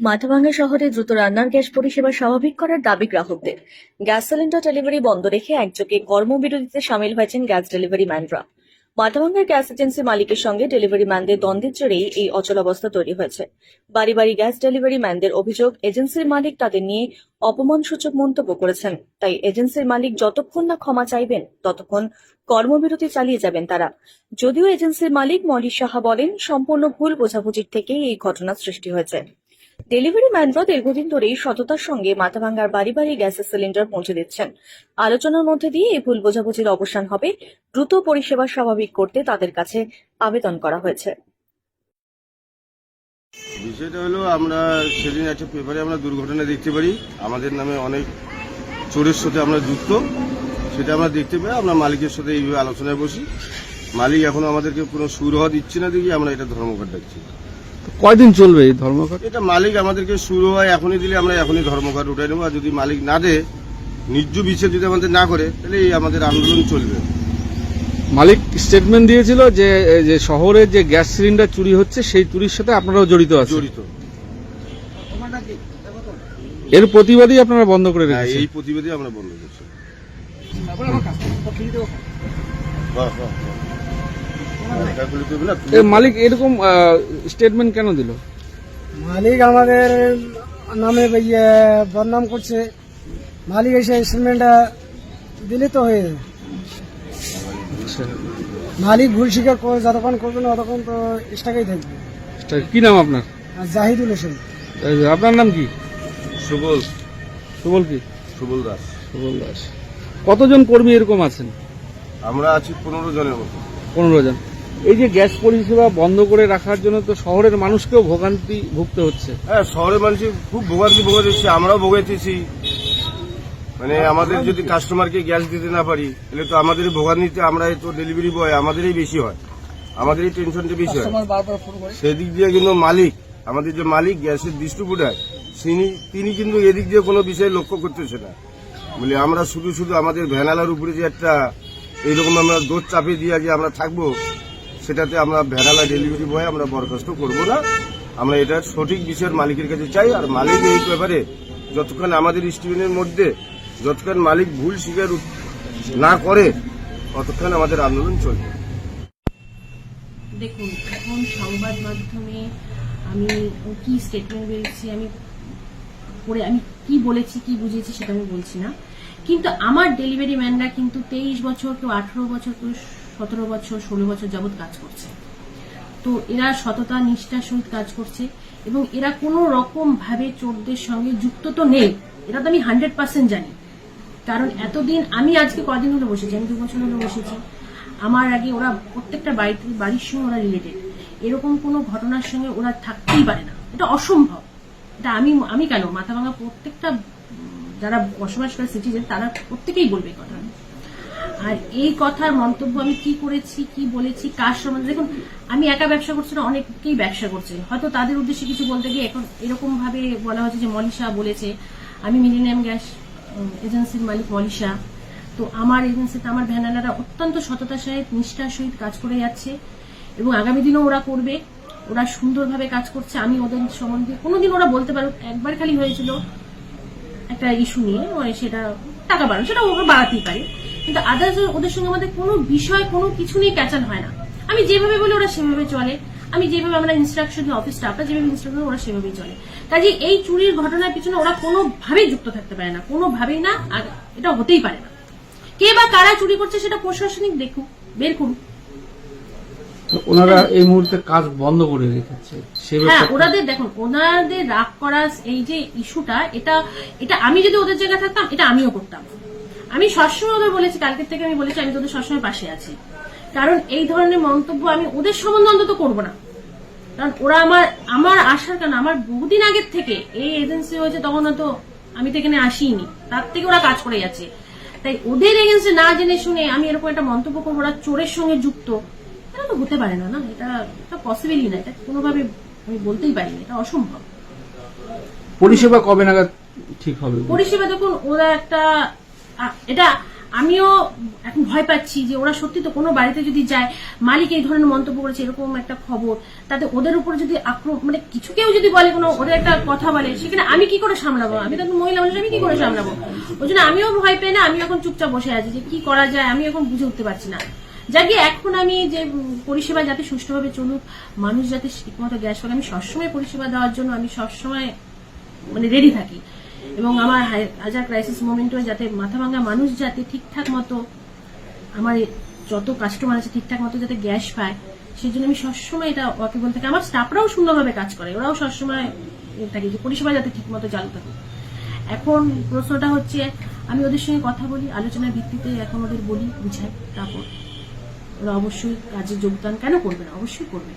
মাথাভাঙ্গা শহরে দ্রুত রান্নার গ্যাস পরিষেবা স্বাভাবিক করার দাবি গ্রাহকদের। গ্যাস সিলিন্ডার ডেলিভারি বন্ধ রেখে একযোগে কর্মবিরতিতে সামিল হয়েছেন গ্যাস ডেলিভারি ম্যানরা। মাথাভাঙ্গার গ্যাস এজেন্সি মালিকের সঙ্গে ডেলিভারি ম্যানদের দ্বন্দ্বের জেরেই এই অচলাবস্থা তৈরি হয়েছে। বাড়ি বাড়ি গ্যাস ডেলিভারি ম্যানদের অভিযোগ, এজেন্সির মালিক তাদের নিয়ে অপমানসূচক মন্তব্য করেছেন। তাই এজেন্সির মালিক যতক্ষণ না ক্ষমা চাইবেন ততক্ষণ কর্মবিরতি চালিয়ে যাবেন তারা। যদিও এজেন্সির মালিক মলি সাহা বলেন, সম্পূর্ণ ভুল বোঝাবুঝির থেকেই এই ঘটনার সৃষ্টি হয়েছে। ডেলিভারি ম্যানরা দীর্ঘদিন ধরেই সততার সঙ্গে মাথাভাঙ্গার বাড়ি বাড়ি গ্যাসের সিলিন্ডার পৌঁছে দিচ্ছেন। আলোচনার মধ্যে দিয়ে এই ভুল বোঝাবুঝির অবসান হবে। দ্রুত পরিষেবা স্বাভাবিক করতে তাদের কাছে আবেদন করা হয়েছে। বিষয়টা হলো, আমরা সেদিন একটা পেপারে আমরা দুর্ঘটনা দেখতে পারি, আমাদের নামে অনেক চোরের সাথে আমরা যুক্ত, সেটা আমরা দেখতে পাই। আমরা মালিকের সাথে এইভাবে আলোচনায় বসি। মালিক এখনো আমাদেরকে কোনো সুরাহা দিচ্ছে না, দেখি আমরা এটা ধর্মঘট ডাকছি। কয়দিন চলবে এই ধর্মঘট? এটা মালিক আমাদেরকে সুরাহা এখনই দিলে আমরা এখনই ধর্মঘট উঠাই নেবো। আর যদি মালিক না দেয়, ন্যায্য বিচার যদি আমাদের না করে, তাহলে এই আমাদের আন্দোলন চলবে। মালিক স্টেটমেন্ট দিয়েছিল যে শহরে যে গ্যাস সিলিন্ডার চুরি হচ্ছে সেই চুরির সাথে আপনারাও জড়িত আছেন। এর প্রতিবাদই আপনারা বন্ধ করে রেখেছেন? এই প্রতিবাদই আমরা বন্ধ করছি। মালিক এরকম স্টেটমেন্ট কেন দিল? মালিক আমাদের নামে বদনাম করছে। মালিক এসে স্টেটমেন্টটা দিলে তো হয়ে যাবে। মালিক ভুল স্বীকার করে যতক্ষণ করবে না ততক্ষণ তো স্টাকেই থাকবে। কি নাম আপনার? জাহিদুল হোসেন। আপনার নাম কি? সুবল। সুবল কি? সুবল দাস। সুবল দাস। কতজন কর্মী এরকম আছেন? আমরা আছি 15 জনের মতো। 15 জন। এই যে গ্যাস পরিষেবা বন্ধ করে রাখার জন্য তো শহরের মানুষকেও ভোগান্তি ভুগতে হচ্ছে। হ্যাঁ, শহরের মানুষ খুব ভোগান্তি ভোগাচ্ছি, আমরাও ভোগাইতেছি। মানে আমাদের যদি কাস্টমারকে গ্যাস দিতে না পারি, তাহলে তো আমাদের ভোগান্তিতে, আমরা তো ডেলিভারি বয়, আমাদেরই বেশি হয়, আমাদেরই টেনশনটা বেশি হয়। সেদিক দিয়ে কিন্তু মালিক, আমাদের যে মালিক গ্যাসের ডিস্ট্রিবিউটার, তিনি কিন্তু এদিক দিয়ে কোনো বিষয়ে লক্ষ্য করতেছে না। বলে আমরা শুধু শুধু আমাদের ভ্যানালার উপরে যে একটা এইরকম আমরা দোষ চাপিয়ে দিয়ে যে আমরা থাকবো, সেটাতে আমরা ভ্যানালা ডেলিভারি বয় আমরা বরখাস্ত করবো না। আমরা এটা সঠিক বিষয়ের মালিকের কাছে চাই। আর মালিক এই ব্যাপারে যতক্ষণ আমাদের স্টিমের মধ্যে যতক্ষণ মালিক ভুল স্বীকার না করে, ততক্ষণ আমাদের আন্দোলন চলবে। দেখুন, এখন সংবাদ মাধ্যমে আমি কি স্টেটমেন্ট বেরিয়েছি, আমি কি বলেছি, কি বুঝিয়েছি সেটা আমি বলছি না। কিন্তু আমার ডেলিভারি ম্যানরা কিন্তু 23 বছর, কেউ 18 বছর, কেউ 17 বছর, 16 বছর যাবৎ কাজ করছে। তো এরা সততা নিষ্ঠার সহিত কাজ করছে এবং এরা কোনো রকম ভাবে চোরদের সঙ্গে যুক্ত তো নেই, এটা তো আমি 100% জানি। কারণ এতদিন আমি আজকে কদিন হলো বসেছি, আমি 2 বছর হলো বসেছি। আমার আগে ওরা প্রত্যেকটা বাড়ির সঙ্গে ওরা রিলেটেড। এরকম কোনো ঘটনার সঙ্গে ওরা থাকতেই পারে না, এটা অসম্ভব। এটা আমি কেন, মাথাভাঙ্গা প্রত্যেকটা যারা বসবাস করে সিটিজেন তারা প্রত্যেকেই বলবে কথা। আর এই কথার মন্তব্য আমি কি করেছি, কি বলেছি, কার সম্বন্ধে, দেখুন আমি একা ব্যবসা করছি না, অনেকেই ব্যবসা করছে। হয়তো তাদের উদ্দেশ্যে কিছু বলতে গিয়ে এখন এরকম ভাবে বলা হচ্ছে যে মলিশা বলেছে। আমি মিলেনিয়াম গ্যাস এজেন্সির মালিক মলিশা। তো আমার এজেন্সিতে আমার ভ্যানালারা অত্যন্ত সততার সহিত নিষ্ঠার সহিত কাজ করে যাচ্ছে এবং আগামী দিনেও ওরা করবে। ওরা সুন্দরভাবে কাজ করছে। আমি ওদের সম্বন্ধে কোনোদিন ওরা বলতে পারো, একবার খালি হয়েছিল একটা ইস্যু নিয়ে, সেটা টাকা বাড়ানো, সেটা ওরা বাড়াতেই পারে, কিন্তু আদার্স ওদের সঙ্গে আমাদের কোনো বিষয়, কোনো কিছু নিয়ে ক্যাচাল হয় না। আমি যেভাবে বলি ওরা সেভাবে চলে, আমি যেভাবে আমরা ইনস্ট্রাকশন দিই, অফিস স্টাফরা যেভাবে ইনস্ট্রাকশন ওরা সেভাবেই চলে। কাজে এই চুরির ঘটনার পিছনে ওরা কোনোভাবেই যুক্ত থাকতে পারে না, কোনোভাবেই না, আর এটা হতেই পারে না। কে বা কারা চুরি করছে সেটা প্রশাসনিক দেখুক, বের করুক। ওনারা এই মুহূর্তে কাজ বন্ধ করে রেখেছে। হ্যাঁ, ওনাদের দেখুন, ওনাদের রাগ করা এই যে ইস্যুটা, এটা আমি যদি ওদের জায়গায় থাকতাম এটা আমিও করতাম। আমি সবসময় ওদের বলেছি, কালকের থেকে আমি বলেছি আমি তোদের সবসময় পাশে আছি। কারণ এই ধরনের মন্তব্য আমি ওদের সম্বন্ধে অন্তত করবো না। কারণ ওরা আমার আসার কারণ, আমার বহুদিন আগের থেকে এই এজেন্সি হয়েছে, তখন হয়তো আমি তো এখানে আসিনি, তার থেকে ওরা কাজ করে যাচ্ছে। তাই ওদের এগেন্সে না জেনে শুনে আমি এরকম একটা মন্তব্য করবো ওরা চোরের সঙ্গে যুক্ত, এটা তো হতে পারে না। না, এটা পসিবলই না, এটা কোনোভাবে আমি বলতেই পারি না, এটা অসম্ভব। পরিষেবা কবে নাগাদ ঠিক হবে? পরিষেবা দেখুন, ওরা এটা আমিও এখন ভয় পাচ্ছি যে ওরা সত্যি তো কোনো বাড়িতে যদি যায়, মালিক এই ধরনের মন্তব্য করেছে, এরকম একটা খবর, তাতে ওদের উপর যদি আক্রমণ, মানে কিছু কেউ যদি বলে, কোনো ওদের একটা কথা বলে, সেখানে আমি কি করে সামলাবো? আমি তো একটা মহিলা মানুষ, আমি কি করে সামলাবো? ওই জন্য আমিও ভয় পেয়ে না, আমি এখন চুপচাপ বসে আছি যে কি করা যায়, আমি এখন বুঝে উঠতে পারছি না। যাকে এখন আমি যে পরিষেবা যাতে সুষ্ঠুভাবে চলুক, মানুষ যাতে ঠিকমতো গ্যাস পায়, আমি সবসময় পরিষেবা দেওয়ার জন্য আমি সবসময় মানে রেডি থাকি। এবং আমার হাজার ক্রাইসিস মোমেন্টে যাতে মাথা ভাঙা মানুষ যাতে ঠিকঠাক মতো, আমার যত কাস্টমার আছে ঠিকঠাক মতো যাতে গ্যাস পায়, সেই জন্য আমি সবসময় এটা ওকে বলতে থাকি। আমার স্টাফরাও সুন্দরভাবে কাজ করে, ওরাও সবসময় থাকে যে পরিষেবা যাতে ঠিক মতো চালু থাকে। এখন প্রশ্নটা হচ্ছে, আমি ওদের সঙ্গে কথা বলি, আলোচনার ভিত্তিতে এখন ওদের বলি, বুঝাই, তারপর ওরা অবশ্যই কাজে যোগদান কেন করবে না, অবশ্যই করবে।